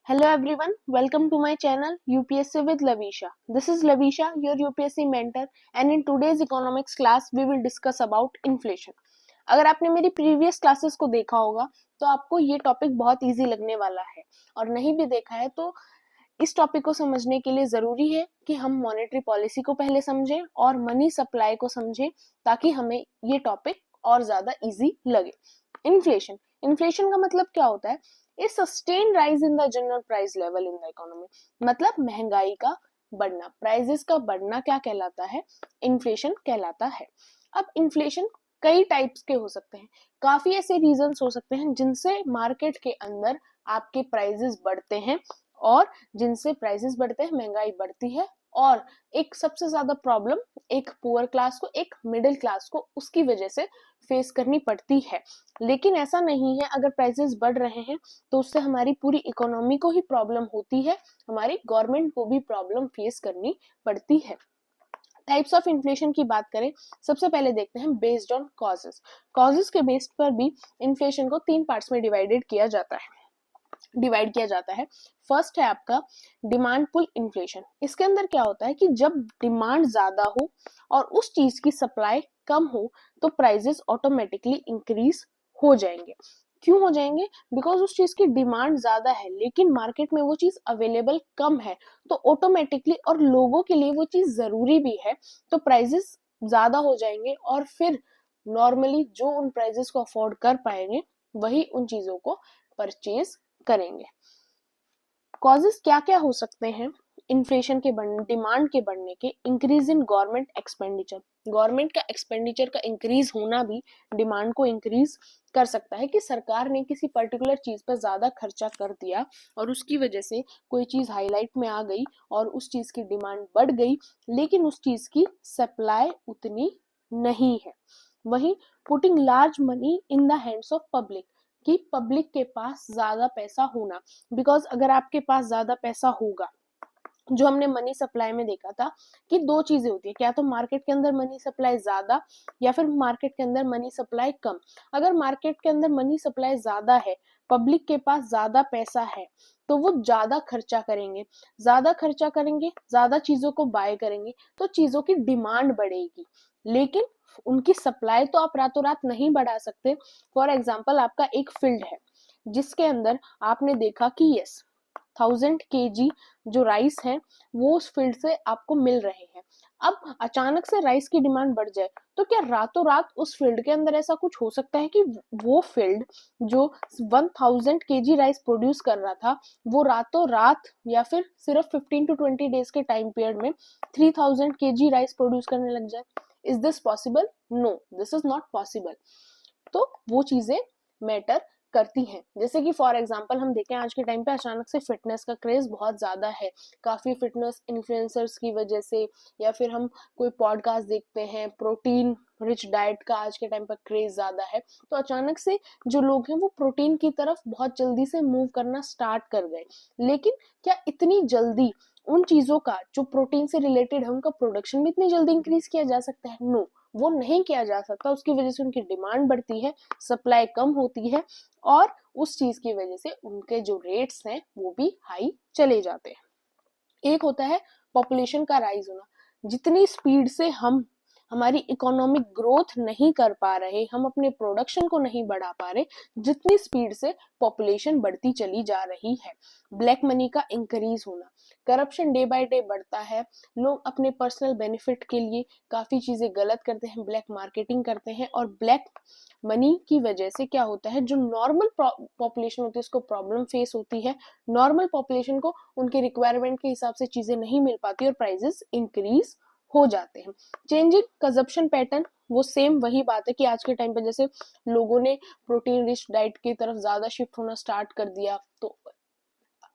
Hello everyone, welcome to my channel UPSC with Lavisha. This is Lavisha, your UPSC mentor, and in today's economics class we will discuss about inflation. अगर आपने मेरी previous classes को देखा होगा तो आपको ये टॉपिक बहुत इजी लगने वाला है, और नहीं भी देखा है तो इस टॉपिक को समझने के लिए जरूरी है कि हम मॉनेटरी पॉलिसी को पहले समझें और मनी सप्लाई को समझें, ताकि हमें ये टॉपिक और ज्यादा इजी लगे। इन्फ्लेशन इन्फ्लेशन का मतलब क्या होता है? A sustain rise in the general price level in the economy, मतलब महंगाई का बढ़ना, प्राइसेस का बढ़ना क्या कहलाता है? इन्फ्लेशन कहलाता है। अब इन्फ्लेशन कई टाइप्स के हो सकते हैं, काफी ऐसे रीजंस हो सकते हैं जिनसे मार्केट के अंदर आपके प्राइसेस बढ़ते हैं, और जिनसे प्राइसेस बढ़ते हैं महंगाई बढ़ती है, और एक सबसे ज्यादा प्रॉब्लम एक पुअर क्लास को, एक मिडिल क्लास को उसकी वजह से फेस करनी पड़ती है। लेकिन ऐसा नहीं है, अगर प्राइसेस बढ़ रहे हैं तो उससे हमारी पूरी इकोनॉमी को ही प्रॉब्लम होती है, हमारी गवर्नमेंट को भी प्रॉब्लम फेस करनी पड़ती है। टाइप्स ऑफ इन्फ्लेशन की बात करें, सबसे पहले देखते हैं बेस्ड ऑन कॉजेस। कॉजेस के बेस पर भी इन्फ्लेशन को 3 पार्ट्स में डिवाइड किया जाता है। फर्स्ट है आपका डिमांड पुल इन्फ्लेशन। इसके अंदर क्या होता है कि जब डिमांड ज्यादा हो और उस चीज की सप्लाई कम हो तो प्राइसेस ऑटोमेटिकली इंक्रीज हो जाएंगे। क्यों हो जाएंगे? बिकॉज उस चीज की डिमांड ज्यादा है लेकिन मार्केट में वो चीज अवेलेबल कम है, तो ऑटोमेटिकली, और लोगों के लिए वो चीज जरूरी भी है, तो प्राइसेस ज्यादा हो जाएंगे, और फिर नॉर्मली जो उन प्राइसेस को अफोर्ड कर पाएंगे वही उन चीजों को परचेज करेंगे। कॉजेस क्या क्या हो सकते हैं इन्फ्लेशन के बढ़ने, डिमांड के बढ़ने के? Increase in government expenditure, government का एक्सपेंडिचर का इंक्रीज होना भी डिमांड को इंक्रीज कर सकता है, कि सरकार ने किसी पर्टिकुलर चीज पर ज्यादा खर्चा कर दिया और उसकी वजह से कोई चीज हाईलाइट में आ गई और उस चीज की डिमांड बढ़ गई, लेकिन उस चीज की सप्लाई उतनी नहीं है। वहीं putting large money in the hands of public, कि पब्लिक के पास ज्यादा पैसा होना। बिकॉज अगर आपके पास ज्यादा पैसा होगा, जो हमने मनी सप्लाई में देखा था कि दो चीजें होती है, क्या तो मार्केट के अंदर मनी सप्लाई ज्यादा या फिर मार्केट के अंदर मनी सप्लाई कम। अगर मार्केट के अंदर मनी सप्लाई ज्यादा है, पब्लिक के पास ज्यादा पैसा है, तो वो ज्यादा खर्चा करेंगे, ज्यादा चीजों को बाय करेंगे, तो चीजों की डिमांड बढ़ेगी। लेकिन उनकी सप्लाई तो आप रातों रात नहीं बढ़ा सकते। फॉर एग्जाम्पल, आपका एक फील्ड है जिसके अंदर आपने देखा कि यस 1000 kg जो राइस है वो उस फील्ड से आपको मिल रहे हैं। अब अचानक से राइस की डिमांड बढ़ जाए तो क्या रातों रात उस फील्ड के अंदर ऐसा कुछ हो सकता है कि वो फील्ड जो 1000 kg राइस प्रोड्यूस कर रहा था, वो रातों रात या फिर सिर्फ 15 to 20 डेज के टाइम पीरियड में 3000 kg राइस प्रोड्यूस करने लग जाए? Is this possible? No, this is not possible. तो वो चीजें मैटर करती हैं। जैसे कि फॉर एग्जांपल हम देखें, आज के टाइम पे अचानक से फिटनेस का क्रेज बहुत ज्यादा है, काफी फिटनेस इन्फ्लुएंसर्स की वजह से, या फिर हम कोई पॉडकास्ट देखते हैं, प्रोटीन रिच डाइट का आज के टाइम पर क्रेज ज्यादा है, तो अचानक से जो लोग हैं वो प्रोटीन की तरफ बहुत जल्दी से मूव करना स्टार्ट कर गए। लेकिन क्या इतनी जल्दी उन चीजों का जो प्रोटीन से रिलेटेड है उनका प्रोडक्शन भी इतनी जल्दी इंक्रीज किया जा सकता है? नो, वो नहीं किया जा सकता। उसकी वजह से उनकी डिमांड बढ़ती है, सप्लाई कम होती है, और उस चीज की वजह से उनके जो रेट्स हैं वो भी हाई चले जाते हैं। एक होता है पॉपुलेशन का राइज होना। जितनी स्पीड से हम हमारी इकोनॉमिक ग्रोथ नहीं कर पा रहे, हम अपने प्रोडक्शन को नहीं बढ़ा पा रहे, जितनी स्पीड से पॉपुलेशन बढ़ती चली जा रही है। ब्लैक मनी का इंक्रीज होना, करप्शन डे बाय डे बढ़ता है, लोग अपने पर्सनल बेनिफिट के लिए काफी चीजें गलत करते हैं, ब्लैक मार्केटिंग करते हैं, और ब्लैक मनी की वजह से क्या होता है, जो नॉर्मल पॉपुलेशन होती है उसको प्रॉब्लम फेस होती है। नॉर्मल पॉपुलेशन को उनके रिक्वायरमेंट के हिसाब से चीजें नहीं मिल पाती और प्राइसेस इंक्रीज हो जाते हैं। चेंजिंग कंजप्शन पैटर्न, वो सेम वही बात है कि आज के टाइम पे जैसे लोगों ने प्रोटीन रिच डाइट की तरफ ज्यादा शिफ्ट होना स्टार्ट कर दिया, तो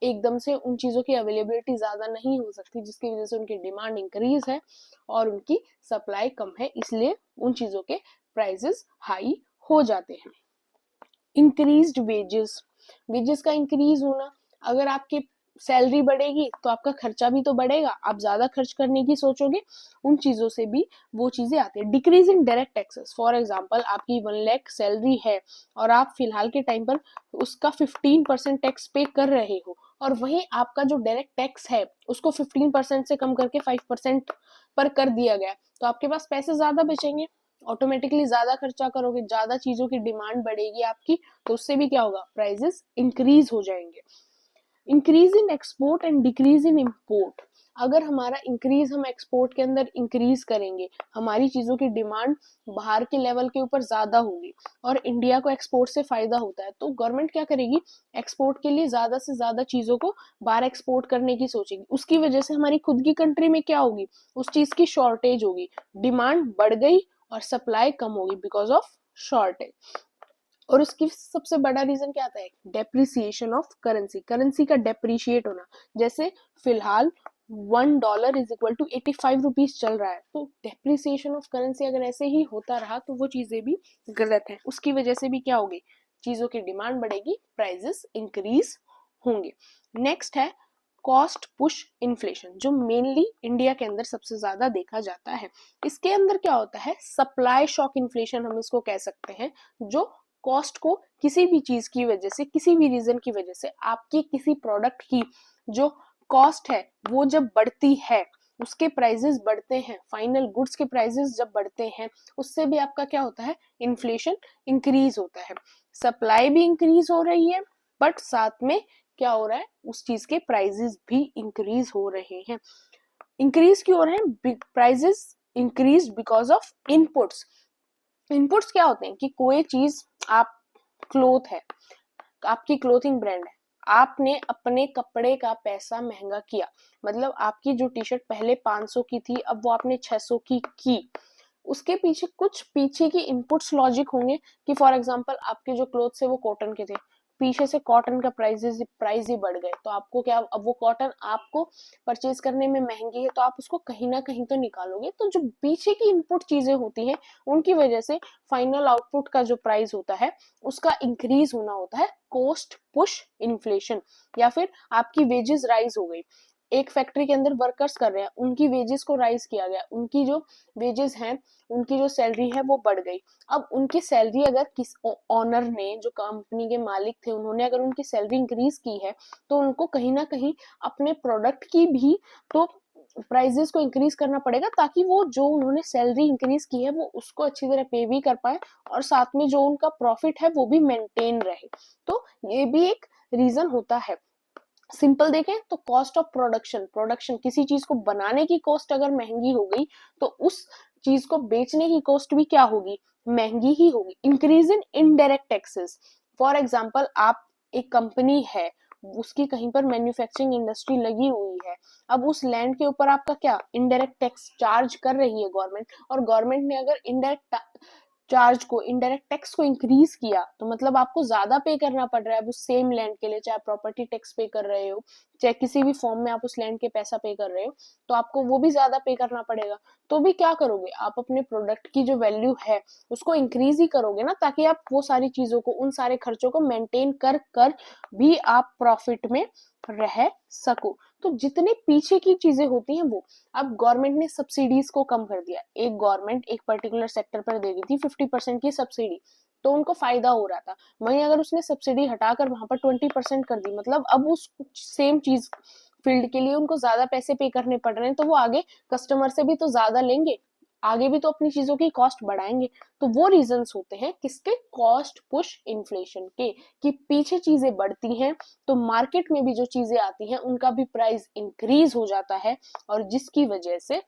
एकदम से उन चीजों की अवेलेबिलिटी ज्यादा नहीं हो सकती, जिसकी वजह से उनकी डिमांड इंक्रीज है और उनकी सप्लाई कम है, इसलिए उन चीजों के प्राइसेस हाई हो जाते हैं। इंक्रीज्ड वेजेस, वेजेस का इंक्रीज होना, अगर आपकी सैलरी बढ़ेगी तो आपका खर्चा भी तो बढ़ेगा, आप ज्यादा खर्च करने की सोचोगे, उन चीजों से भी वो चीजें आती है। Decrease in direct taxes, for example आपकी 1 लाख सैलरी है और आप फिलहाल के टाइम पर उसका 15% टैक्स पे कर रहे हो, और वहीं आपका जो डायरेक्ट टैक्स है उसको 15% से कम करके 5% पर कर दिया गया, तो आपके पास पैसे ज्यादा बचेंगे, ऑटोमेटिकली ज्यादा खर्चा करोगे, ज्यादा चीजों की डिमांड बढ़ेगी आपकी, तो उससे भी क्या होगा, प्राइजेस इंक्रीज हो जाएंगे। Increase in export and decrease in import, अगर हमारा इंक्रीज हम एक्सपोर्ट के अंदर इंक्रीज करेंगे, हमारी चीजों की डिमांड बाहर के लेवल के ऊपर ज्यादा होगी और इंडिया को एक्सपोर्ट से फायदा होता है, तो गवर्नमेंट क्या करेगी, एक्सपोर्ट के लिए ज्यादा से ज्यादा चीजों को बाहर एक्सपोर्ट करने की सोचेगी। उसकी वजह से हमारी खुद की कंट्री में क्या होगी, उस चीज की शॉर्टेज होगी, डिमांड बढ़ गई और सप्लाई कम होगी बिकॉज ऑफ शॉर्टेज। और उसकी सबसे बड़ा रीजन क्या आता है, डेप्रिसिएशन ऑफ करेंसी, करेंसी का डेप्रिशिएट होना। जैसे फिलहाल $1 इज इक्वल टू 85 रुपीज चल रहा है, तो डेप्रिसिएशन ऑफ करेंसी अगर ऐसे ही होता रहा तो वो चीजें भी गलत है, उसकी वजह से भी क्या होगी, चीजों की डिमांड बढ़ेगी, प्राइजेस इंक्रीज होंगे। नेक्स्ट है कॉस्ट पुश इन्फ्लेशन, जो मेनली इंडिया के अंदर सबसे ज्यादा देखा जाता है। इसके अंदर क्या होता है, सप्लाई शॉक इन्फ्लेशन हम इसको कह सकते हैं, जो कॉस्ट को किसी भी चीज की वजह से, किसी भी रीजन की वजह से, आपकी किसी प्रोडक्ट की जो कॉस्ट है वो जब बढ़ती है, उसके प्राइसेस बढ़ते हैं, फाइनल गुड्स के प्राइसेस जब बढ़ते हैं, उससे भी आपका क्या होता है, इन्फ्लेशन इंक्रीज होता है। सप्लाई भी इंक्रीज हो रही है बट साथ में क्या हो रहा है, उस चीज के प्राइसेस भी इंक्रीज हो रहे हैं। इंक्रीज क्यों हो रहे हैं, prices increase because of inputs. Inputs क्या होते हैं कि कोई चीज, आप क्लोथ है, आपकी क्लोथिंग ब्रांड है, आपने अपने कपड़े का पैसा महंगा किया, मतलब आपकी जो टी शर्ट पहले 500 की थी अब वो आपने 600 की, उसके पीछे कुछ पीछे की इनपुट्स लॉजिक होंगे कि फॉर एग्जांपल आपके जो क्लोथ्स है वो कॉटन के थे, पीछे से कॉटन का प्राइस ही बढ़ गए, तो आपको क्या, अब वो कॉटन आपको परचेज करने में महंगी है तो आप उसको कहीं ना कहीं तो निकालोगे, तो जो पीछे की इनपुट चीजें होती हैं उनकी वजह से फाइनल आउटपुट का जो प्राइस होता है उसका इंक्रीज होना होता है कॉस्ट पुश इन्फ्लेशन। या फिर आपकी वेजेस राइज हो गई, एक फैक्ट्री के अंदर वर्कर्स कर रहे हैं, उनकी वेजेस को राइज किया गया, उनकी जो वेजेस हैं, उनकी जो सैलरी है वो बढ़ गई। अब उनकी सैलरी अगर किस ऑनर ने, जो कंपनी के मालिक थे, उन्होंने अगर उनकी सैलरी इंक्रीज की है तो उनको कहीं ना कहीं अपने प्रोडक्ट की भी तो प्राइजेस को इंक्रीज करना पड़ेगा, ताकि वो जो उन्होंने सैलरी इंक्रीज की है वो उसको अच्छी तरह पे भी कर पाए और साथ में जो उनका प्रॉफिट है वो भी मेंटेन रहे। तो ये भी एक रीजन होता है। सिंपल देखें तो कॉस्ट ऑफ प्रोडक्शन, प्रोडक्शन किसी चीज को बनाने की कॉस्ट अगर महंगी हो गई तो उस चीज को बेचने की कॉस्ट भी क्या होगी, महंगी ही होगी। Increase in indirect taxes, for example आप एक कंपनी है, उसकी कहीं पर मैन्युफैक्चरिंग इंडस्ट्री लगी हुई है, अब उस लैंड के ऊपर आपका क्या इनडायरेक्ट टैक्स चार्ज कर रही है गवर्नमेंट, और गवर्नमेंट ने अगर इनडायरेक्ट चार्ज को, इनडायरेक्ट टैक्स को इंक्रीज किया तो मतलब आपको ज्यादा पे करना पड़ रहा है उस सेम लैंड के लिए, चाहे प्रॉपर्टी टैक्स पे कर रहे हो, चाहे किसी भी फॉर्म में आप उस लैंड के पैसा पे कर रहे हो, तो आपको वो भी ज्यादा पे करना पड़ेगा। तो भी क्या करोगे, आप अपने प्रोडक्ट की जो वैल्यू है उसको इंक्रीज ही करोगे ना, ताकि आप वो सारी चीजों को, उन सारे खर्चों को मेंटेन कर कर भी आप प्रॉफिट में रह सको। तो जितने पीछे की चीजें होती हैं वो, अब गवर्नमेंट ने सब्सिडीज को कम कर दिया, एक गवर्नमेंट एक पर्टिकुलर सेक्टर पर दे रही थी 50% की सब्सिडी, तो उनको फायदा हो रहा था। वहीं अगर उसने सब्सिडी हटाकर वहां पर 20% कर दी, मतलब अब उस सेम चीज फील्ड के लिए उनको ज्यादा पैसे पे करने पड़ रहे हैं, तो वो आगे कस्टमर से भी तो ज्यादा लेंगे, आगे भी तो अपनी चीजों की कॉस्ट बढ़ाएंगे। तो वो रीजंस होते हैं किसके, कॉस्ट पुश इन्फ्लेशन के, कि पीछे चीजें बढ़ती हैं तो मार्केट में भी जो चीजें आती हैं उनका भी प्राइस इंक्रीज हो जाता है, और जिसकी वजह से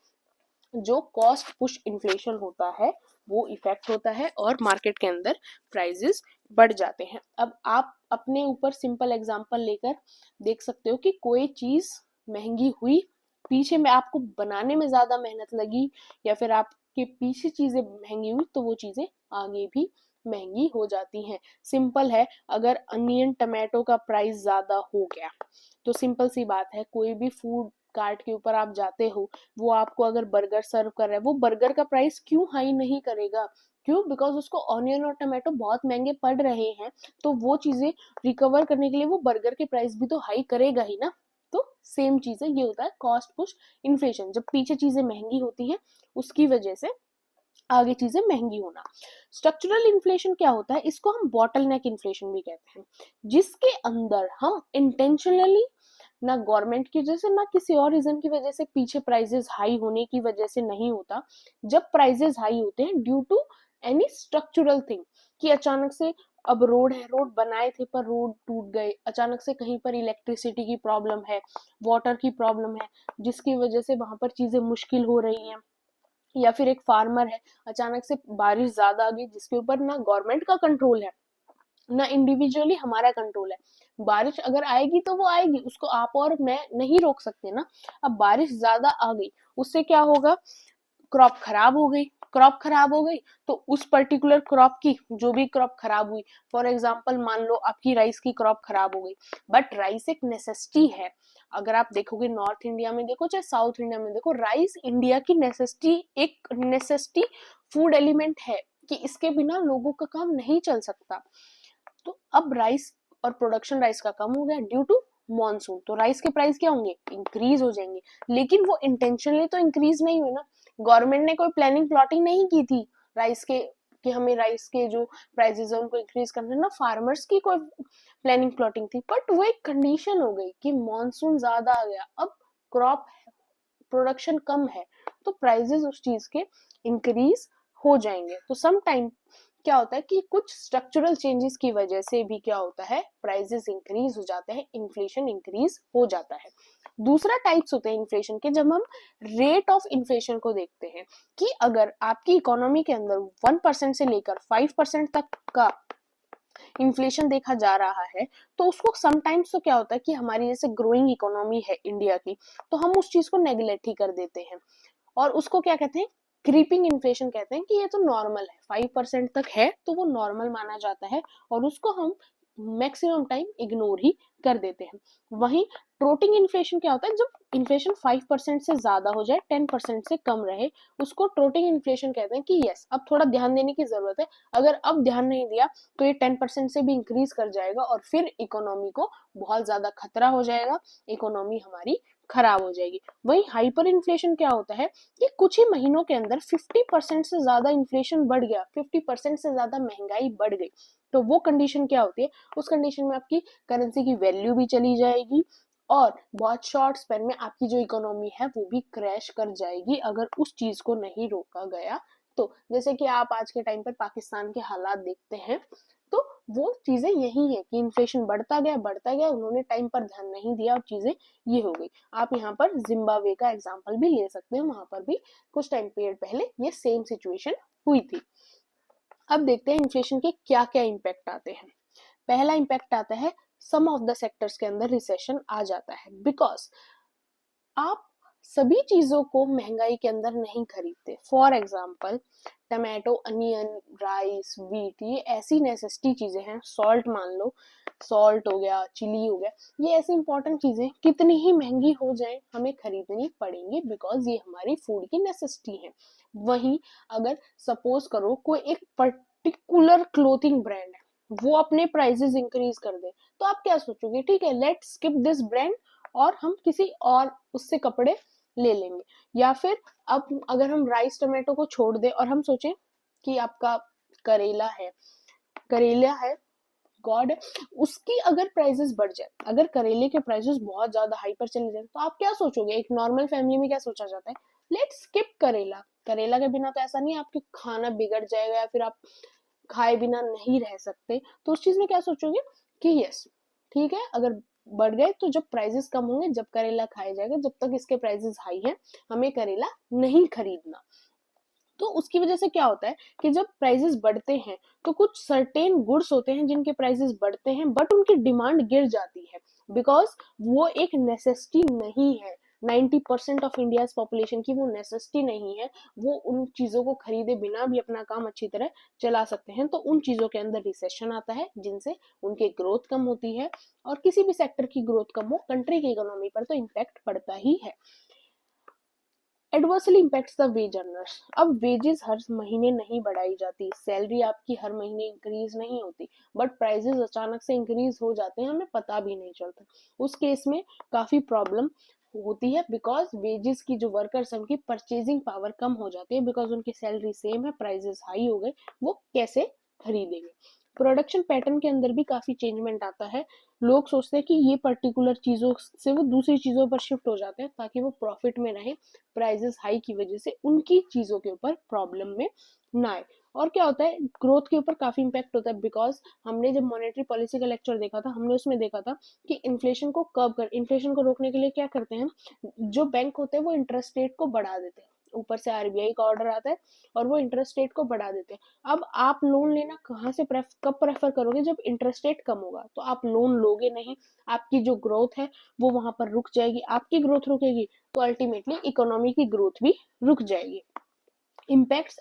जो कॉस्ट पुश इन्फ्लेशन होता है वो इफेक्ट होता है और मार्केट के अंदर प्राइसेस बढ़ जाते हैं। अब आप अपने ऊपर सिंपल एग्जांपल लेकर देख सकते हो कि कोई चीज महंगी हुई, पीछे में आपको बनाने में ज्यादा मेहनत लगी, या फिर आपके पीछे चीजें महंगी हुई तो वो चीजें आगे भी महंगी हो जाती हैं। सिंपल है, अगर अनियन टमाटो का प्राइस ज्यादा हो गया तो सिंपल सी बात है, कोई भी फूड कार्ट के ऊपर आप जाते हो, वो आपको अगर बर्गर सर्व कर रहा है, वो बर्गर का प्राइस क्यों हाई नहीं करेगा, क्यों, बिकॉज उसको ऑनियन और टमाटो बहुत महंगे पड़ रहे हैं, तो वो चीजें रिकवर करने के लिए वो बर्गर के प्राइस भी तो हाई करेगा ही ना। तो सेम चीज है, ये होता है कॉस्ट पुश इन्फ्लेशन, जब पीछे चीजें महंगी होती हैं उसकी वजह से आगे चीजें महंगी होना। स्ट्रक्चरल इन्फ्लेशन क्या होता है, इसको हम बॉटल नेक इन्फ्लेशन भी कहते हैं, जिसके अंदर हम इंटेंशनली ना गवर्नमेंट की वजह से ना किसी और रीजन की वजह से पीछे प्राइजेस हाई होने की वजह से नहीं होता। जब प्राइजेस हाई होते हैं due to any structural thing, कि अचानक से अब रोड है, रोड बनाए थे पर रोड टूट गए, अचानक से कहीं पर इलेक्ट्रिसिटी की प्रॉब्लम है, वाटर की प्रॉब्लम है, जिसकी वजह से वहां पर चीजें मुश्किल हो रही हैं। या फिर एक फार्मर है, अचानक से बारिश ज्यादा आ गई जिसके ऊपर ना गवर्नमेंट का कंट्रोल है ना इंडिविजुअली हमारा कंट्रोल है। बारिश अगर आएगी तो वो आएगी, उसको आप और मैं नहीं रोक सकते ना। अब बारिश ज्यादा आ गई, उससे क्या होगा, क्रॉप खराब हो गई, क्रॉप खराब हो गई तो उस पर्टिकुलर क्रॉप की जो भी क्रॉप खराब हुई, फॉर एग्जांपल मान लो आपकी राइस की क्रॉप खराब हो गई, बट राइस एक नेसेसिटी है। अगर आप देखोगे नॉर्थ इंडिया में देखो चाहे साउथ इंडिया में देखो, राइस इंडिया की नेसेसिटी, एक नेसेसिटी फूड एलिमेंट है, कि इसके बिना लोगों का काम नहीं चल सकता। तो अब राइस और प्रोडक्शन राइस का कम हो गया ड्यू टू मॉनसून, तो राइस के प्राइस क्या होंगे, इंक्रीज हो जाएंगे। लेकिन वो इंटेंशनली तो इंक्रीज नहीं हुए ना, गवर्नमेंट ने कोई प्लानिंग प्लॉटिंग नहीं की थी राइस के, कि हमें राइस के जो प्राइसेस है उनको इंक्रीज करना है ना, फार्मर्स की कोई प्लानिंग प्लॉटिंग थी, बट वो एक कंडीशन हो गई कि मॉनसून ज्यादा आ गया, अब क्रॉप प्रोडक्शन कम है, तो प्राइसेस उस चीज के इंक्रीज हो जाएंगे। तो सम टाइम क्या होता है कि कुछ स्ट्रक्चरल चेंजेस की वजह से भी क्या होता है, प्राइसेस इंक्रीज हो जाते हैं, इन्फ्लेशन इंक्रीज हो जाता है। दूसरा टाइप्स होते हैं इन्फ्लेशन के, जब हम रेट ऑफ इन्फ्लेशन को देखते हैं, कि अगर आपकी इकोनॉमी के अंदर 1% से लेकर 5% तक का इन्फ्लेशन देखा जा रहा है, तो उसको समटाइम्स तो क्या होता है कि हमारी जैसे ग्रोइंग इकोनॉमी है इंडिया की, तो हम उस चीज को नेग्लेक्ट ही कर देते हैं और उसको क्या कहते हैं, क्रीपिंग इन्फ्लेशन कहते हैं, कि ये तो नॉर्मल है, 5% तक है तो वो नॉर्मल माना जाता है और उसको हम मैक्सिमम टाइम इग्नोर ही कर देते हैं। वहीं ट्रोटिंग इन्फ्लेशन क्या होता है, जब इन्फ्लेशन 5% से ज्यादा हो जाए, 10% से कम रहे, उसको ट्रोटिंग इन्फ्लेशन कहते हैं, कि यस अब थोड़ा ध्यान देने की जरूरत है, अगर अब ध्यान नहीं दिया तो ये 10% से भी इंक्रीज कर जाएगा और फिर इकोनॉमी को बहुत ज्यादा खतरा हो जाएगा, इकोनॉमी हमारी खराब हो जाएगी। वही हाइपर इन्फ्लेशन क्या होता है कि कुछ ही महीनों के अंदर 50% से ज्यादा इन्फ्लेशन बढ़ गया, 50% से ज्यादा महंगाई बढ़ गई, तो वो कंडीशन क्या होती है, उस कंडीशन में आपकी करेंसी की वैल्यू भी चली जाएगी और बहुत शॉर्ट स्पेन में आपकी जो इकोनॉमी है वो भी क्रैश कर जाएगी अगर उस चीज को नहीं रोका गया। तो जैसे कि आप आज के टाइम पर पाकिस्तान के हालात देखते हैं, तो वो चीजें यही है कि इन्फ्लेशन बढ़ता गया, उन्होंने टाइम पर ध्यान नहीं दिया और चीजें ये हो गई। आप यहाँ पर जिम्बाब्वे का एग्जांपल भी ले सकते हैं, वहां पर भी कुछ टाइम पीरियड पहले ये सेम सिचुएशन हुई थी। अब देखते हैं इन्फ्लेशन के क्या क्या इम्पैक्ट आते हैं। पहला इम्पैक्ट आता है, सम ऑफ द सेक्टर्स के अंदर रिसेशन आ जाता है, बिकॉज आप सभी चीजों को महंगाई के अंदर नहीं खरीदते। For example tomato, onion, rice, wheat, ये ऐसी नेसेसिटी चीजें हैं, सॉल्ट मान लो, सॉल्ट हो गया, चिली हो गया, ये ऐसी इंपॉर्टेंट चीजें कितनी ही महंगी हो जाए हमें खरीदनी पड़ेंगी, बिकॉज ये हमारी फूड की नेसेसिटी है। वहीं अगर सपोज करो कोई एक पर्टिकुलर क्लोथिंग ब्रांड है, वो अपने प्राइसेस इंक्रीज कर दे, तो आप क्या सोचोगे, ठीक है लेट्स स्किप दिस ब्रांड और हम किसी और उससे कपड़े ले लेंगे। या फिर अब अगर हम राइस टमाटो को छोड़ दे और हम सोचें कि आपका करेला है, करेला है, गॉड, उसकी अगर प्राइसेस बढ़ जाए, अगर करेले के प्राइसेस बहुत ज्यादा हाई पर चले जाए, तो आप क्या सोचोगे, एक नॉर्मल फैमिली में क्या सोचा जाता है, लेट्स स्किप करेला, करेला के बिना तो ऐसा नहीं है आपके खाना बिगड़ जाएगा या फिर आप खाए बिना नहीं रह सकते, तो उस चीज में क्या सोचोगे कि यस ठीक है, अगर बढ़ गए तो जब प्राइसेस कम होंगे, जब करेला खाया जाएगा, जब तक इसके प्राइसेस हाई है हमें करेला नहीं खरीदना। तो उसकी वजह से क्या होता है कि जब प्राइसेस बढ़ते हैं तो कुछ सर्टेन गुड्स होते हैं जिनके प्राइसेस बढ़ते हैं बट उनकी डिमांड गिर जाती है, बिकॉज वो एक नेसेसिटी नहीं है। 90% ऑफ इंडिया पॉपुलेशन की वो नेसेसिटी नहीं है, वो उन चीजों को खरीदे बिना भी अपना काम अच्छी तरह चला सकते हैं, तो उन चीजों के अंदर रिसेशन आता है जिनसे उनकी ग्रोथ कम होती है, और किसी भी सेक्टर की ग्रोथ कम हो कंट्री की इकोनॉमी पर तो इम्पैक्ट पड़ता ही है। Adversely impacts the ways earners. अब वेजेस हर महीने नहीं बढ़ाई जाती, सैलरी आपकी हर महीने इंक्रीज नहीं होती, बट प्राइसेस अचानक से इंक्रीज हो जाते हैं, हमें पता भी नहीं चलता। उस केस में काफी प्रॉब्लम होती है, बिकॉज वेजेस की जो वर्कर्स है उनकी परचेजिंग पावर कम हो जाती है, बिकॉज उनकी सैलरी सेम है, प्राइसेस हाई हो गए, वो कैसे खरीदेंगे। प्रोडक्शन पैटर्न के अंदर भी काफी चेंजमेंट आता है। लोग सोचते हैं कि ये पर्टिकुलर चीजों से वो दूसरी चीजों पर शिफ्ट हो जाते हैं ताकि वो प्रॉफिट में रहे, प्राइसेस हाई की वजह से उनकी चीजों के ऊपर प्रॉब्लम में ना आए। और क्या होता है, ग्रोथ के ऊपर काफी इम्पैक्ट होता है, बिकॉज हमने जब मॉनेटरी पॉलिसी का लेक्चर देखा था, हमने उसमें देखा था कि इन्फ्लेशन को रोकने के लिए क्या करते हैं, जो बैंक होते हैं वो इंटरेस्ट रेट को बढ़ा देते हैं। ऊपर से आरबीआई का ऑर्डर आता है और वो इंटरेस्ट रेट को बढ़ा देते हैं। अब आप लोन लेना कहाँ से कब प्रेफर करोगे, जब इंटरेस्ट रेट कम होगा, तो आप लोन लोगे नहीं, आपकी जो ग्रोथ है वो वहां पर रुक जाएगी। आपकी ग्रोथ रुकेगी तो अल्टीमेटली इकोनॉमी की ग्रोथ भी रुक जाएगी। इम्पैक्ट्स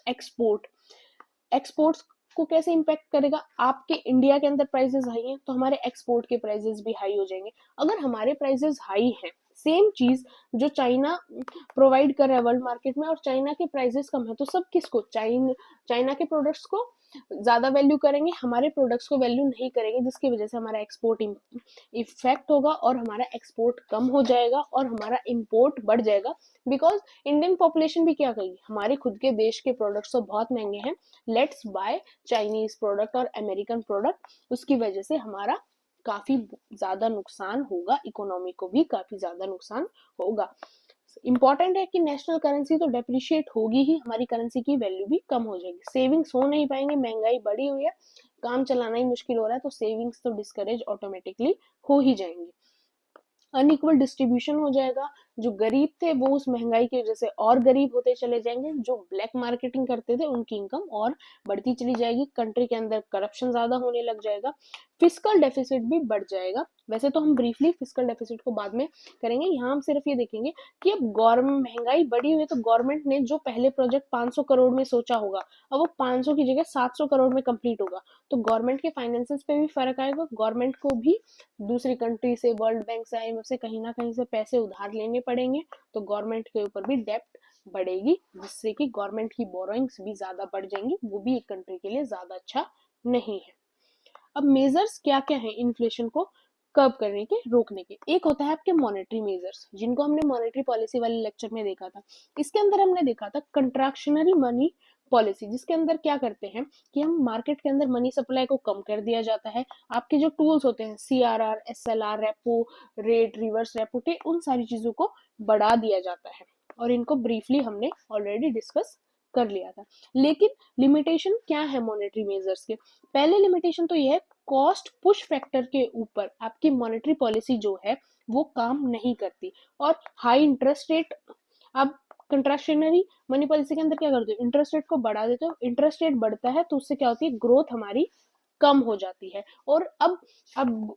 एक्सपोर्ट्स को कैसे इम्पैक्ट करेगा, आपके इंडिया के अंदर प्राइसेस हाई हैं तो हमारे एक्सपोर्ट के प्राइसेस भी हाई हो जाएंगे। अगर हमारे प्राइसेस हाई हैं, सेम चीज जो चाइना प्रोवाइड कर रहा है वर्ल्ड मार्केट में, और चाइना के प्राइसेस कम है, तो सब किसको, चाइना के प्रोडक्ट्स को ज्यादा वैल्यू करेंगे, हमारे प्रोडक्ट्स को वैल्यू नहीं करेंगे, जिसकी वजह से हमारा एक्सपोर्ट इफेक्ट होगा और हमारा एक्सपोर्ट कम हो जाएगा और हमारा इम्पोर्ट बढ़ जाएगा। बिकॉज इंडियन पॉपुलेशन भी क्या कहेगी, हमारे खुद के देश के प्रोडक्ट्स तो बहुत महंगे हैं, लेट्स बाय चाइनीज प्रोडक्ट और अमेरिकन प्रोडक्ट। उसकी वजह से हमारा काफी ज्यादा नुकसान होगा, इकोनॉमी को भी काफी ज्यादा नुकसान होगा। इंपॉर्टेंट है कि नेशनल करेंसी तो डेप्रिशिएट होगी ही, हमारी करेंसी की वैल्यू भी कम हो जाएगी, सेविंग्स हो नहीं पाएंगे, महंगाई बढ़ी हुई है, काम चलाना ही मुश्किल हो रहा है, तो सेविंग्स तो डिस्करेज ऑटोमेटिकली हो ही जाएंगी। अनइक्वल डिस्ट्रीब्यूशन हो जाएगा, जो गरीब थे वो उस महंगाई की वजह से और गरीब होते चले जाएंगे, जो ब्लैक मार्केटिंग करते थे उनकी इनकम और बढ़ती चली जाएगी, कंट्री के अंदर करप्शन ज्यादा होने लग जाएगा, फिस्कल डेफिसिट भी बढ़ जाएगा। वैसे तो हम ब्रीफली फिस्कल डेफिसिट को बाद में करेंगे, यहाँ हम सिर्फ ये देखेंगे कि अब गवर्नमेंट, महंगाई बढ़ी हुई है तो गवर्नमेंट ने जो पहले प्रोजेक्ट 500 करोड़ में सोचा होगा, अब वो 500 की जगह 700 करोड़ में कंप्लीट होगा, तो गवर्नमेंट के फाइनेंसेस पे भी फर्क आएगा, गवर्नमेंट को भी दूसरी कंट्री से, वर्ल्ड बैंक से, आईएमएफ से कहीं ना कहीं से पैसे उधार लेने पड़ेंगे, तो गवर्नमेंट के ऊपर भी डेप्ट बढ़ेगी, जिससे कि गवर्नमेंट की बोरोइंग्स भी ज्यादा बढ़ जाएंगी, वो भी एक कंट्री के लिए ज्यादा अच्छा नहीं है। अब मेजर्स क्या क्या है इन्फ्लेशन को कर्ब करने के, रोकने के, एक होता है आपके मॉनेटरी मेजर्स, जिनको हमने मॉनेटरी पॉलिसी वाले लेक्चर में देखा था। इसके अंदर हमने देखा था कंट्रैक्शनरी मनी पॉलिसी, जिसके अंदर क्या करते हैं कि हम मार्केट के अंदर मनी सप्लाई को कम कर दिया जाता है, आपके जो टूल्स होते हैं CRR, SLR, repo rate, reverse repo rate, उन सारी चीजों को बढ़ा दिया जाता है, और इनको ब्रीफली हमने ऑलरेडी डिस्कस कर लिया था। लेकिन लिमिटेशन क्या है मॉनेटरी मेजर्स के, पहले लिमिटेशन तो ये है, कॉस्ट पुश फैक्टर के ऊपर आपकी मॉनेटरी पॉलिसी जो है वो काम नहीं करती, और हाई इंटरेस्ट रेट, अब कंट्रैक्शनरी मनी पॉलिसी के अंदर क्या करते हो, इंटरेस्ट रेट को बढ़ा देते हो, इंटरेस्ट रेट बढ़ता है तो उससे क्या होती है, ग्रोथ हमारी कम हो जाती है। और अब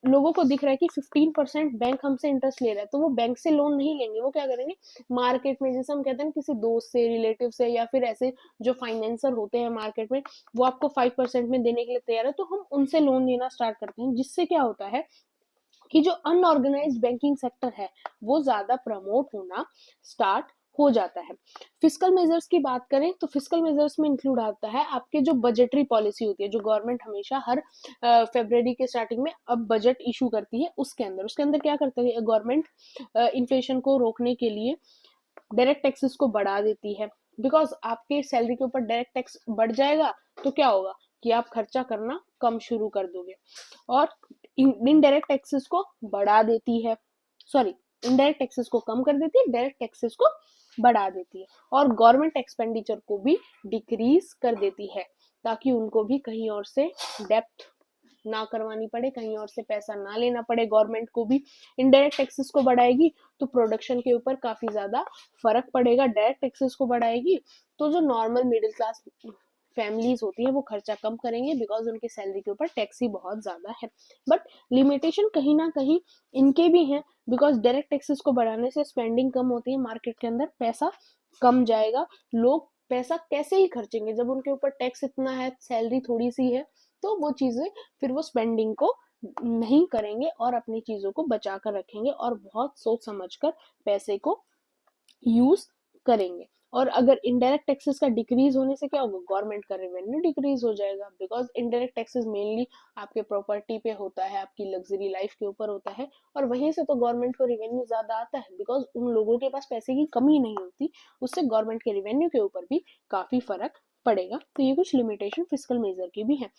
लोगों को दिख रहा है कि 15% बैंक हमसे इंटरेस्ट ले रहा है, तो वो बैंक से लोन नहीं लेंगे, वो क्या करेंगे, मार्केट में, जैसे हम कहते हैं किसी दोस्त से, रिलेटिव से, या फिर ऐसे जो फाइनेंसर होते हैं मार्केट में, वो आपको 5% में देने के लिए तैयार है, तो हम उनसे लोन लेना स्टार्ट करते हैं, जिससे क्या होता है कि जो अनऑर्गेनाइज्ड बैंकिंग सेक्टर है वो ज्यादा प्रमोट होना स्टार्ट हो जाता है। फिस्कल मेजर्स की बात करें तो फिस्कल मेजर्स में इंक्लूड आता है आपके जो बजटरी पॉलिसी होती है, जो गवर्नमेंट हमेशा हर फरवरी के स्टार्टिंग में अब बजट इशू करती है, उसके अंदर क्या करती है गवर्नमेंट, इन्फ्लेशन को रोकने के लिए डायरेक्ट टैक्सेस को बढ़ा देती है, बिकॉज आपके सैलरी के ऊपर डायरेक्ट टैक्स बढ़ जाएगा तो क्या होगा कि आप खर्चा करना कम शुरू कर दोगे, और इनडायरेक्ट टैक्सेस को बढ़ा देती है, सॉरी, इनडायरेक्ट टैक्सेस को कम कर देती है, डायरेक्ट टैक्सेस को बढ़ा देती है, और गवर्नमेंट एक्सपेंडिचर को भी डिक्रीज कर देती है, ताकि उनको भी कहीं और से डेप्थ ना करवानी पड़े, कहीं और से पैसा ना लेना पड़े, गवर्नमेंट को भी। इनडायरेक्ट टैक्सेस को बढ़ाएगी तो प्रोडक्शन के ऊपर काफी ज्यादा फर्क पड़ेगा, डायरेक्ट टैक्सेस को बढ़ाएगी तो जो नॉर्मल मिडिल क्लास फैमिलीज होती है वो खर्चा कम करेंगे, बिकॉज उनकी सैलरी के ऊपर टैक्स ही बहुत ज्यादा है। बट लिमिटेशन कहीं ना कहीं इनके भी हैं, बिकॉज डायरेक्ट टैक्सेस को बढ़ाने से स्पेंडिंग कम होती है, मार्केट के अंदर पैसा कम जाएगा, लोग पैसा कैसे ही खर्चेंगे जब उनके ऊपर टैक्स इतना है, सैलरी थोड़ी सी है, तो वो चीजें फिर वो स्पेंडिंग को नहीं करेंगे और अपनी चीजों को बचा कर रखेंगे और बहुत सोच समझकर पैसे को यूज करेंगे। और अगर इनडायरेक्ट टैक्सेस का डिक्रीज होने से क्या होगा, गवर्नमेंट का रेवेन्यू डिक्रीज हो जाएगा, बिकॉज इनडायरेक्ट टैक्सेस मेनली आपके प्रॉपर्टी पे होता है, आपकी लग्जरी लाइफ के ऊपर होता है, और वहीं से तो गवर्नमेंट को रेवेन्यू ज्यादा आता है, बिकॉज उन लोगों के पास पैसे की कमी नहीं होती, उससे गवर्नमेंट के रेवेन्यू के ऊपर भी काफी फर्क पड़ेगा। तो ये कुछ लिमिटेशन फिस्कल मेजर की भी है।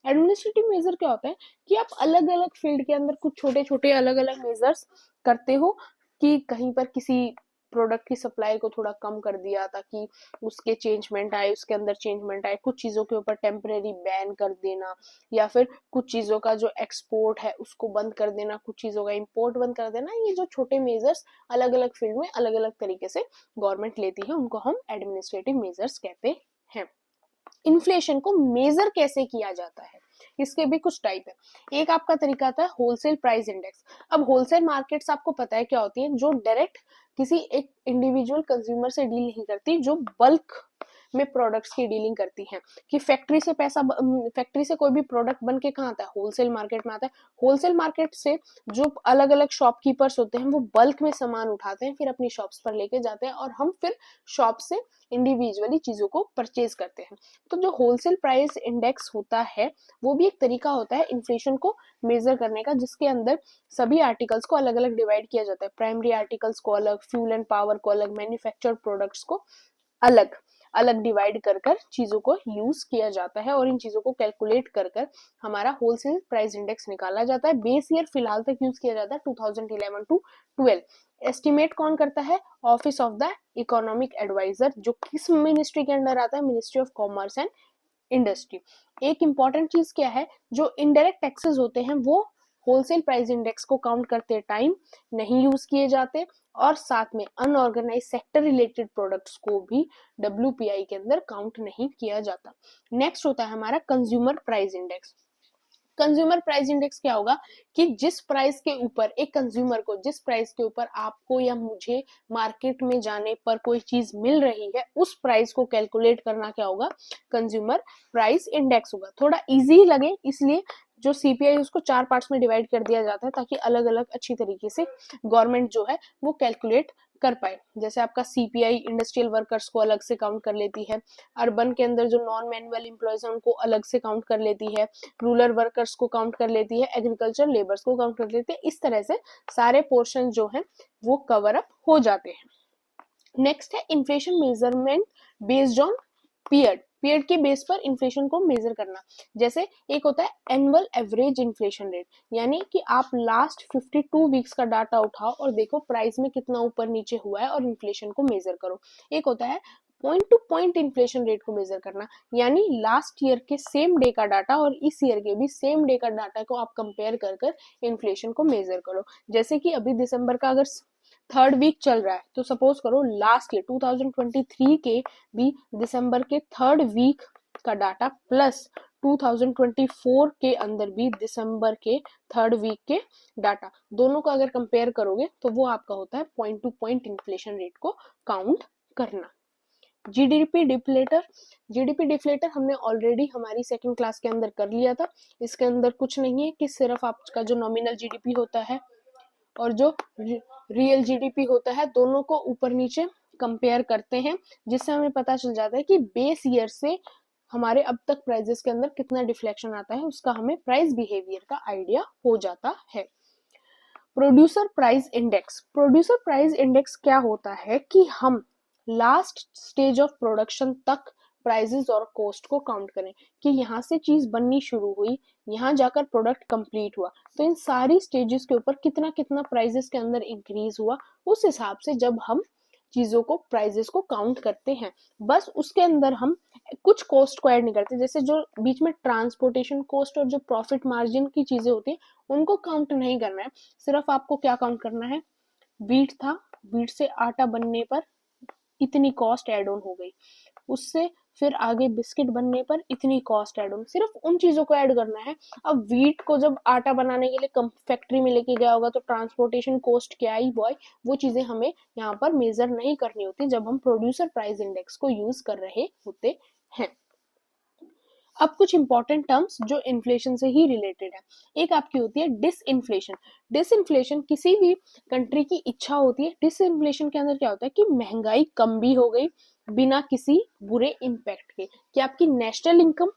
एडमिनिस्ट्रेटिव मेजर क्या होता है कि आप अलग अलग फील्ड के अंदर कुछ छोटे छोटे अलग अलग मेजर्स करते हो कि कहीं पर किसी प्रोडक्ट की सप्लाई को थोड़ा कम कर दिया ताकि उसके चेंजमेंट आए, उसके अंदर चेंजमेंट आए, कुछ चीजों के ऊपर टेम्परेरी बैन कर देना, या फिर कुछ चीजों का जो एक्सपोर्ट है उसको बंद कर देना, कुछ चीजों का इंपोर्ट बंद कर देना। ये जो छोटे मेजर्स अलग अलग फील्ड में अलग अलग तरीके से गवर्नमेंट लेती है उनको हम एडमिनिस्ट्रेटिव मेजर्स कहते हैं। इन्फ्लेशन को मेजर कैसे किया जाता है, इसके भी कुछ टाइप है। एक आपका तरीका आता है होलसेल प्राइस इंडेक्स। अब होलसेल मार्केट्स आपको पता है क्या होती है, जो डायरेक्ट किसी एक इंडिविजुअल कंज्यूमर से डील नहीं करती, जो बल्क में प्रोडक्ट्स की डीलिंग करती हैं कि फैक्ट्री से कोई भी प्रोडक्ट बन के कहाँ आता है, होलसेल मार्केट में आता है। होलसेल मार्केट से जो अलग अलग शॉपकीपर्स होते हैं वो बल्क में सामान उठाते हैं, फिर अपनी शॉप्स पर लेके जाते हैं और हम फिर शॉप से इंडिविजुअली चीजों को परचेज करते हैं। तो जो होलसेल प्राइस इंडेक्स होता है वो भी एक तरीका होता है इन्फ्लेशन को मेजर करने का, जिसके अंदर सभी आर्टिकल्स को अलग अलग डिवाइड किया जाता है। प्राइमरी आर्टिकल्स को अलग, फ्यूल एंड पावर को अलग, मैन्युफैक्चर्ड प्रोडक्ट्स को अलग अलग डिवाइड कर कर चीजों को यूज किया जाता है और इन चीजों को कैलकुलेट कर कर हमारा होलसेल प्राइस इंडेक्स निकाला जाता है। बेस ईयर फिलहाल तक यूज किया जाता है 2011 टू 12। एस्टिमेट कौन करता है, office of the economic adviser, जो किस मिनिस्ट्री के अंडर आता है, ministry of commerce and industry. एक इंपॉर्टेंट चीज क्या है, जो इनडायरेक्ट टैक्सेस होते हैं वो होलसेल प्राइस इंडेक्स को काउंट करते टाइम नहीं यूज किए जाते, और साथ में अनऑर्गेनाइज सेक्टर रिलेटेड प्रोडक्ट्स को भी WPI के अंदर काउंट नहीं किया जाता। नेक्स्ट होता है हमारा consumer price index. Consumer price index क्या होगा कि जिस प्राइस के ऊपर एक कंज्यूमर को, जिस प्राइस के ऊपर आपको या मुझे मार्केट में जाने पर कोई चीज मिल रही है, उस प्राइस को कैलकुलेट करना क्या होगा, कंज्यूमर प्राइस इंडेक्स होगा। थोड़ा इजी लगे इसलिए जो CPI उसको 4 पार्ट्स में डिवाइड कर दिया जाता है ताकि अलग अलग अच्छी तरीके से गवर्नमेंट जो है वो कैलकुलेट कर पाए। जैसे आपका CPI इंडस्ट्रियल वर्कर्स को अलग से काउंट कर लेती है, अर्बन के अंदर जो नॉन मैनुअल एम्प्लॉयज है उनको अलग से काउंट कर लेती है, रूरल वर्कर्स को काउंट कर लेती है, एग्रीकल्चर लेबर्स को काउंट कर लेती है। इस तरह से सारे पोर्शन जो है वो कवर अप हो जाते हैं। नेक्स्ट है inflation measurement based on period के बेस पर इन्फ्लेशन को मेजर करना। जैसे एक होता है एनुअल एवरेज इन्फ्लेशन रेट, यानी कि आप लास्ट 52 वीक्स का डाटा उठाओ और देखो प्राइस में कितना ऊपर नीचे हुआ है और इन्फ्लेशन को मेजर करो। एक होता है point two point inflation rate को मेजर करना, यानी लास्ट ईयर के सेम डे का डाटा और इस ईयर के भी सेम डे का डाटा को आप कंपेयर कर कर इन्फ्लेशन को मेजर करो। जैसे कि अभी दिसंबर का अगर 3rd वीक चल रहा है तो सपोज करो लास्ट ईयर 2023 के भी दिसंबर के 3rd वीक का डाटा प्लस 2024 के अंदर भी दिसंबर के 3rd वीक के डाटा, दोनों को अगर कंपेयर करोगे तो वो आपका होता है point two point inflation rate को काउंट करना। जीडीपी डिफ्लेटर हमने ऑलरेडी हमारी सेकंड क्लास के अंदर कर लिया था। इसके अंदर कुछ नहीं है कि सिर्फ आपका जो नॉमिनल जीडीपी होता है और जो रियल जीडीपी होता है दोनों को ऊपर नीचे कंपेयर करते हैं, जिससे हमें पता चल जाता है कि बेस ईयर से हमारे अब तक प्राइजेस के अंदर कितना डिफ्लेक्शन आता है, उसका हमें प्राइस बिहेवियर का आइडिया हो जाता है। प्रोड्यूसर प्राइस इंडेक्स क्या होता है कि हम लास्ट स्टेज ऑफ प्रोडक्शन तक प्राइसेस और कॉस्ट को काउंट करें कि यहाँ से चीज बननी शुरू हुई, यहाँ जाकर प्रोडक्ट कंप्लीट हुआ, तो इन सारी स्टेजेस के ऊपर कितना कितना प्राइसेस के अंदर इंक्रीज हुआ, उस हिसाब से जब हम चीजों को प्राइसेस को काउंट करते हैं। बस उसके अंदर हम कुछ कॉस्ट को ऐड नहीं करते, जैसे जो बीच में ट्रांसपोर्टेशन कॉस्ट और जो प्रॉफिट मार्जिन की चीजें होती है उनको काउंट नहीं करना है। सिर्फ आपको क्या काउंट करना है, वीट था, वीट से आटा बनने पर इतनी कॉस्ट एड ऑन हो गई, उससे फिर आगे बिस्किट बनने पर इतनी कॉस्ट ऐड ऑन, सिर्फ उन चीजों को ऐड करना है। अब वीट को जब आटा बनाने के लिए फैक्ट्री में लेके गया होगा तो ट्रांसपोर्टेशन कॉस्ट क्या आई वो चीजें हमें यहाँ पर मेजर नहीं करनी होती जब हम प्रोड्यूसर प्राइस इंडेक्स को यूज कर रहे होते हैं। अब कुछ इंपॉर्टेंट टर्म्स जो इन्फ्लेशन से ही रिलेटेड है। एक आपकी होती है डिसइन्फ्लेशन। डिसइन्फ्लेशन किसी भी कंट्री की इच्छा होती है। डिसइन्फ्लेशन के अंदर क्या होता है कि महंगाई कम भी हो गई बिना किसी बुरे इम्पैक्ट के, कि आपकी नेशनल इनकम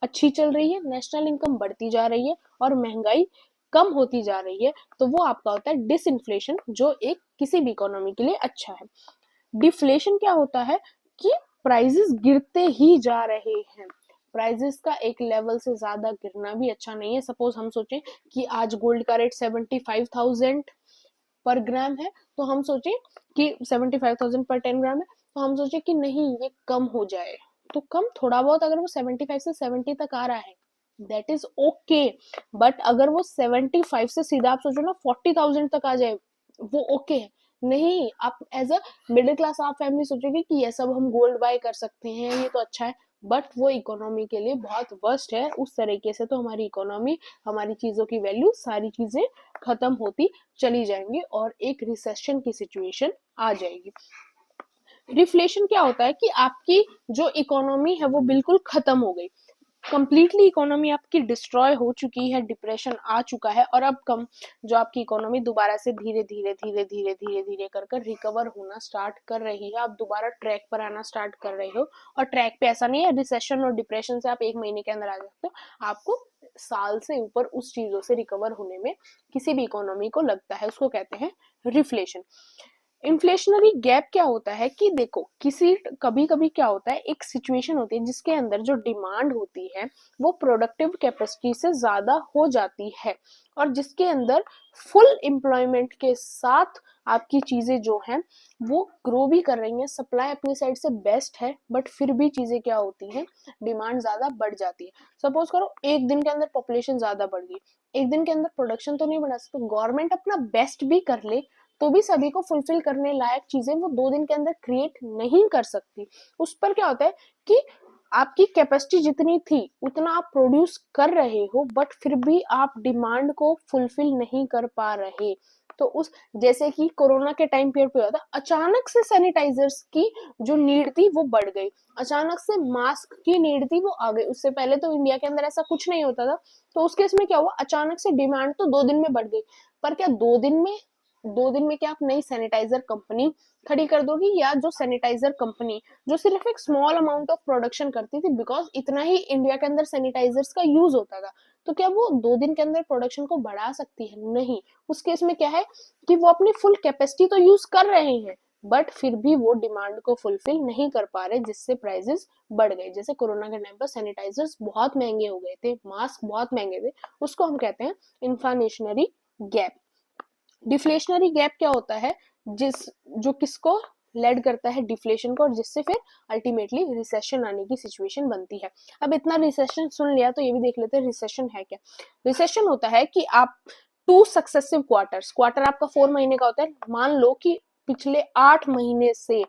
अच्छी चल रही है, नेशनल इनकम बढ़ती जा रही है और महंगाई कम होती जा रही है, तो वो आपका होता है डिसइन्फ्लेशन, जो एक किसी भी इकोनॉमी के लिए अच्छा है। डिफ्लेशन क्या होता है कि प्राइजेस गिरते ही जा रहे हैं। प्राइजेस का एक लेवल से ज्यादा गिरना भी अच्छा नहीं है। सपोज हम सोचें कि आज गोल्ड का रेट 75,000 पर ग्राम है, तो हम सोचें कि 75,000 पर 10 ग्राम है, तो हम सोचे कि नहीं ये कम हो जाए, तो कम थोड़ा बहुत, अगर वो 75 से 70 तक आ रहा है दैट इज ओके। बट अगर वो 75 से सीधा आप सोचो ना 40,000 तक आ जाए, वो ओके है नहीं। आप एज अ मिडिल क्लास आप फैमिली सोचोगे कि ये सब हम गोल्ड बाय कर सकते हैं, ये तो अच्छा है, बट वो इकोनॉमी के लिए बहुत वर्स्ट है। उस तरीके से तो हमारी इकोनॉमी, हमारी चीजों की वैल्यू, सारी चीजें खत्म होती चली जाएंगी और एक रिसेशन की सिचुएशन आ जाएगी। रिफ्लेशन क्या होता है कि आपकी जो इकोनॉमी है वो बिल्कुल खत्म हो गई, कंप्लीटली इकोनॉमी आपकी डिस्ट्रॉय हो चुकी है, डिप्रेशन आ चुका है, और अब कम जो आपकी इकोनॉमी दोबारा से धीरे धीरे धीरे धीरे धीरे धीरे कर रिकवर होना स्टार्ट कर रही है। आप दोबारा ट्रैक पर आना स्टार्ट कर रहे हो, और ट्रैक पे ऐसा नहीं है रिसेशन और डिप्रेशन से आप एक महीने के अंदर आ सकते हो, आपको साल से ऊपर उस चीजों से रिकवर होने में किसी भी इकोनॉमी को लगता है, उसको कहते हैं रिफ्लेशन। इन्फ्लेशनरी गैप क्या होता है कि देखो किसी कभी कभी क्या होता है, एक सिचुएशन होती है जिसके अंदर जो डिमांड होती है वो प्रोडक्टिव कैपेसिटी से ज्यादा हो जाती है, और जिसके अंदर फुल एम्प्लॉयमेंट के साथ आपकी चीजें जो हैं वो ग्रो भी कर रही हैं, सप्लाई अपनी साइड से बेस्ट है, बट फिर भी चीजें क्या होती हैं, डिमांड ज्यादा बढ़ जाती है। सपोज करो एक दिन के अंदर पॉपुलेशन ज्यादा बढ़ गई, एक दिन के अंदर प्रोडक्शन तो नहीं बढ़ा सकते, गवर्नमेंट अपना बेस्ट भी कर ले तो भी सभी को फुलफिल करने लायक चीजें वो 2 दिन के अंदर क्रिएट नहीं कर सकती। उस पर क्या होता है कि आपकी कैपेसिटी जितनी थी उतना आप प्रोड्यूस कर रहे हो, बट फिर भी आप डिमांड को फुलफिल नहीं कर पा रहे। तो उस जैसे कि कोरोना के टाइम पीरियड पे हुआ था, अचानक से सैनिटाइजर्स की जो नीड थी वो बढ़ गई, अचानक से मास्क की नीड थी वो आ गई। उससे पहले तो इंडिया के अंदर ऐसा कुछ नहीं होता था, तो उस केस में क्या हुआ, अचानक से डिमांड तो 2 दिन में बढ़ गई। पर क्या 2 दिन में क्या आप नई सैनिटाइजर कंपनी खड़ी कर दोगी, या जो सैनिटाइजर कंपनी जो सिर्फ एक स्मॉल अमाउंट ऑफ प्रोडक्शन करती थी, बिकॉज इतना ही इंडिया के अंदर सैनिटाइजर्स का यूज होता था, तो क्या वो 2 दिन के अंदर प्रोडक्शन को बढ़ा सकती है? नहीं। उस केस में क्या है कि वो अपनी फुल कैपेसिटी तो यूज कर रहे हैं, बट फिर भी वो डिमांड को फुलफिल नहीं कर पा रहे, जिससे प्राइसेस बढ़ गए। जैसे कोरोना के टाइम पर सैनिटाइजर्स बहुत महंगे हो गए थे, मास्क बहुत महंगे थे, उसको हम कहते हैं इन्फ्लेशनरी गैप। डिफ्लेशनरी गैप क्या होता है, जो किसको लेड करता है, डिफ्लेशन को, और जिससे फिर अल्टीमेटली रिसेशन आने की सिचुएशन बनती है। अब इतना रिसेशन सुन लिया तो ये भी देख लेते हैं रिसेशन है क्या। रिसेशन होता है कि आप 2 सक्सेसिव क्वार्टर आपका 4 महीने का होता है, मान लो कि पिछले 8 महीने से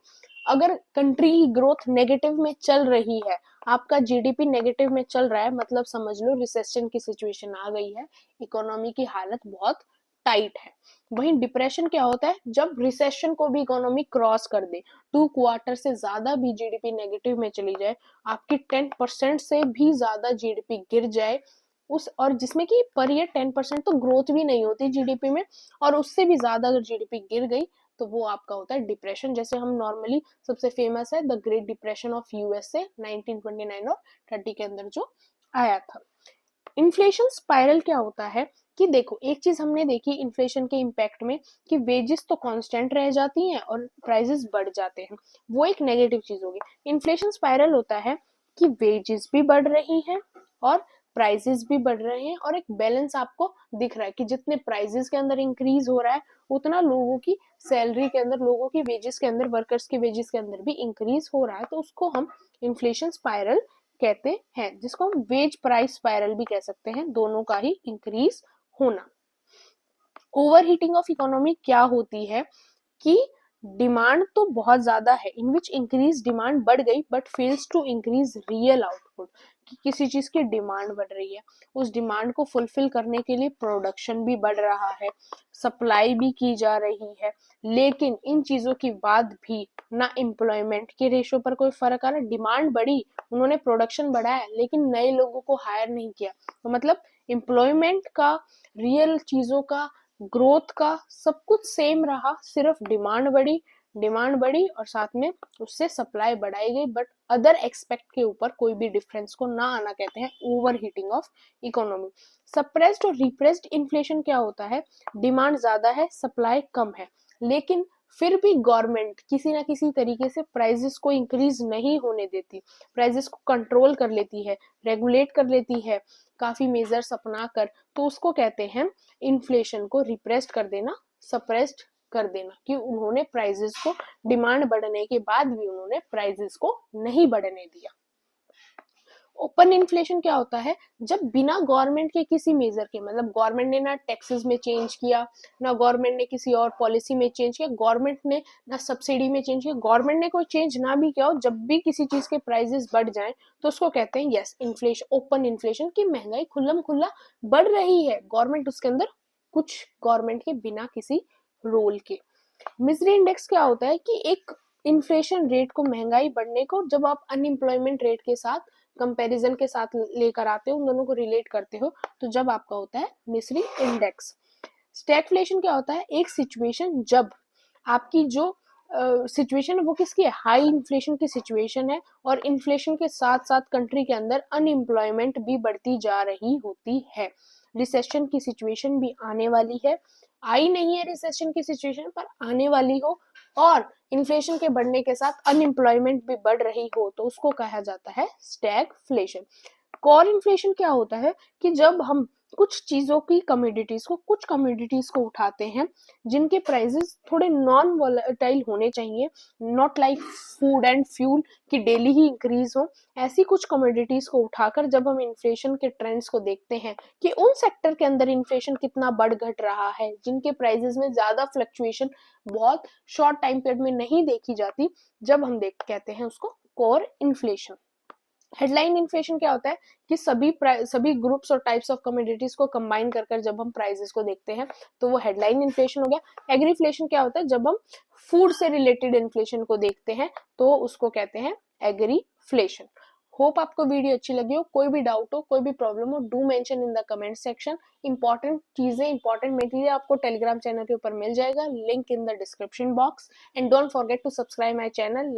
अगर कंट्री की ग्रोथ नेगेटिव में चल रही है, आपका जीडीपी नेगेटिव में चल रहा है, मतलब समझ लो रिसेशन की सिचुएशन आ गई है, इकोनॉमी की हालत बहुत टाइट है। वहीं डिप्रेशन क्या होता है, जब रिसेशन को भी इकोनॉमी क्रॉस कर दे, 2 क्वार्टर से ज्यादा भी जीडीपी नेगेटिव में चली जाए, आपकी 10% से भी ज्यादा जीडीपी गिर जाए, उस और जिसमें कि पर ईयर 10% तो ग्रोथ भी नहीं होती जीडीपी में, और उससे भी ज्यादा अगर जीडीपी गिर गई तो वो आपका होता है डिप्रेशन। जैसे हम नॉर्मली सबसे फेमस है the great depression of USA 1929 और 30 के अंदर जो आया था। इन्फ्लेशन स्पाइरल क्या होता है कि देखो एक चीज हमने देखी इन्फ्लेशन के इम्पैक्ट में कि वेजेस तो कांस्टेंट रह जाती हैं और प्राइसेस बढ़ जाते हैं, वो एक नेगेटिव चीज होगी। इन्फ्लेशन स्पाइरल होता है कि वेजेस भी बढ़ रही हैं और प्राइसेस भी बढ़ रहे हैं, और एक बैलेंस आपको दिख रहा है कि जितने प्राइसेस के अंदर इंक्रीज हो रहा है उतना लोगों की सैलरी के अंदर, लोगों की वेजेस के अंदर, वर्कर्स की वेजेस के अंदर भी इंक्रीज हो रहा है, तो उसको हम इन्फ्लेशन स्पाइरल कहते हैं, जिसको हम वेज प्राइस स्पाइरल भी कह सकते हैं, दोनों का ही इंक्रीज होना। ओवर हीटिंग ऑफ इकोनॉमी क्या होती है कि डिमांड तो बहुत ज्यादा है, इन विच इंक्रीज डिमांड बढ़ गई but fails to increase real output, कि किसी चीज की डिमांड बढ़ रही है, उस डिमांड को फुलफिल करने के लिए प्रोडक्शन भी बढ़ रहा है, सप्लाई भी की जा रही है, लेकिन इन चीजों के बाद भी ना एम्प्लॉयमेंट के रेशो पर कोई फर्क आ रहा है। डिमांड बढ़ी, उन्होंने प्रोडक्शन बढ़ाया, लेकिन नए लोगों को हायर नहीं किया, तो मतलब एम्प्लॉयमेंट का, रियल चीजों का, ग्रोथ का सब कुछ सेम रहा, सिर्फ डिमांड बढ़ी और साथ में उससे सप्लाई बढ़ाई गई, बट अदर एक्सपेक्ट के ऊपर कोई भी डिफरेंस को ना आना कहते हैं over heating of economy. Suppressed और रिप्रेस्ड इन्फ्लेशन क्या होता है, डिमांड ज्यादा है, सप्लाई कम है, लेकिन फिर भी गवर्नमेंट किसी ना किसी तरीके से प्राइजेस को इंक्रीज नहीं होने देती, प्राइजेस को कंट्रोल कर लेती है, रेगुलेट कर लेती है काफी मेजर्स अपना कर, तो उसको कहते हैं इन्फ्लेशन को रिप्रेस्ड कर देना, सप्रेस्ड कर देना, कि उन्होंने प्राइजेस को डिमांड बढ़ने के बाद भी उन्होंने प्राइजेस को नहीं बढ़ने दिया। ओपन इन्फ्लेशन क्या होता है, जब बिना गवर्नमेंट के किसी मेजर के, मतलब गवर्नमेंट ने ना टैक्सेस में चेंज किया, ना गवर्नमेंट ने किसी और पॉलिसी में चेंज किया, गवर्नमेंट ने ना सब्सिडी में चेंज किया, गवर्नमेंट ने कोई चेंज ना भी किया हो, जब भी किसी चीज के प्राइसेस बढ़ जाएं तो उसको कहते हैं यस इन्फ्लेशन, ओपन इन्फ्लेशन, की महंगाई खुल्लम खुल्ला बढ़ रही है, गवर्नमेंट उसके अंदर कुछ गवर्नमेंट के बिना किसी रोल के। मिजरी इंडेक्स क्या होता है कि एक इन्फ्लेशन रेट को, महंगाई बढ़ने को जब आप अनएम्प्लॉयमेंट रेट के साथ कंपैरिजन के साथ लेकर आते हो, उन दोनों को रिलेट करते हो, तो जब आपका होता है मिजरी इंडेक्स। स्टैगफ्लेशन क्या होता है, एक सिचुएशन जब आपकी जो सिचुएशन है वो किसकी है, हाई इन्फ्लेशन की सिचुएशन है, और इन्फ्लेशन के साथ साथ कंट्री के अंदर अनएम्प्लॉयमेंट भी बढ़ती जा रही होती है। रिसेशन की सिचुएशन भी आने वाली है, आई नहीं है रिसेशन की सिचुएशन पर आने वाली हो, और इन्फ्लेशन के बढ़ने के साथ अनएम्प्लॉयमेंट भी बढ़ रही हो, तो उसको कहा जाता है स्टैगफ्लेशन। कोर इन्फ्लेशन क्या होता है कि जब हम कुछ चीजों की कमोडिटीज को, कुछ कमोडिटीज को उठाते हैं जिनके प्राइसेस थोड़े नॉन वोलेटाइल होने चाहिए, not like food and fuel की डेली ही इंक्रीज हो, ऐसी कुछ कमोडिटीज को उठाकर जब हम इन्फ्लेशन के ट्रेंड्स को देखते हैं कि उन सेक्टर के अंदर इन्फ्लेशन कितना बढ़ घट रहा है, जिनके प्राइसेस में ज्यादा फ्लक्चुएशन बहुत शॉर्ट टाइम पीरियड में नहीं देखी जाती, जब हम कहते हैं उसको कोर इन्फ्लेशन। हेडलाइन इन्फ्लेशन क्या होता है कि सभी ग्रुप्स और टाइप्स ऑफ कमोडिटीज को कंबाइन कर जब हम प्राइसेस को देखते हैं तो वो हेडलाइन इन्फ्लेशन हो गया। एग्रीफ्लेशन क्या होता है, जब हम फूड से रिलेटेड इन्फ्लेशन को देखते हैं तो उसको कहते हैं एग्रीफ्लेशन। होप आपको वीडियो अच्छी लगी हो, कोई भी डाउट हो, कोई भी प्रॉब्लम हो, do mention in the comment section. Important चीजें, इंपॉर्टेंट मटेरियल आपको टेलीग्राम चैनल के ऊपर मिल जाएगा, link in the description box. And don't forget to subscribe my channel, like